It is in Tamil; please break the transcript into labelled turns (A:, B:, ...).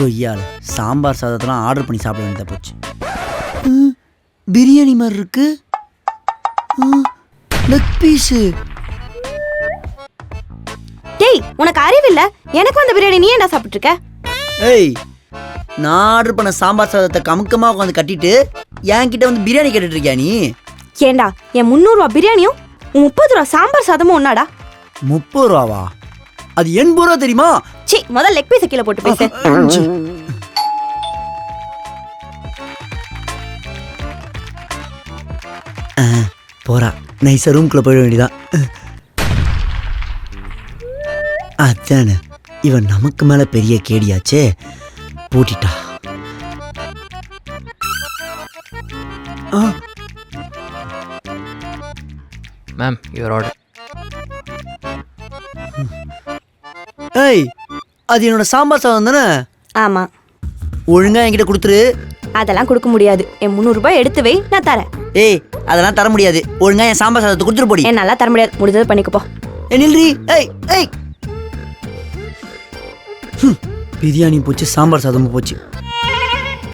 A: கொய்யால சாம்பார் சாதத்தெல்லாம் ஆர்டர் பண்ணி சாப்பிட வேண்டியதாக போச்சு. பிரியாணி மாதிரி இருக்கு. Leg piece.
B: டேய் உனக்கு அறிவில்ல? எனக்கு வந்த பிரியாணி நீ என்ன சாப்பிட்டு இருக்க?
A: ஏய், நான் ஆர்டர் பண்ண சாம்பார் சாதத்தை கமுக்கமாக உட்காந்து கட்டிட்டு என்கிட்ட வந்து பிரியாணி கேட்டுட்டு இருக்கியா நீ?
B: ஏண்டா என் 300 ரூபா பிரியாணியும் 30 ரூபா சாம்பார் சாதமும் ஒன்னாடா?
A: 30 ரூபாவா? அது 80 ரூபா தெரியுமா?
B: சி, முதல்ல லெக் பீஸை கீழே போட்டு பேசு.
A: போறா, நைஸா ரூம்குள்ள போயிட வேண்டியதான். அதானே, இவன் நமக்கு மேல பெரிய கேடியாச்சே. பூட்டிட்டா.
C: Ma'am your order.
A: ஏய், அது என்னோட சாம்பார் சாதம் தானே?
B: ஆமா.
A: ஒழுங்கா என்கிட்ட கொடுத்துரு.
B: அதெல்லாம் கொடுக்க முடியாது. என் 300 ரூபாய் எடுத்து வை, நான் தரேன்.
A: ஏய், அதெல்லாம் தர முடியாது. ஒழுங்கா என் சாம்பார் சாதத்தை கொடுத்துரு போடி.
B: என்னால தர முடியாது. முடிஞ்சது பண்ணிக்கப்போ.
A: நில்றி. ஏய் ஏய், பிரியாணி போச்சு, சாம்பார் சாதமும் போச்சு.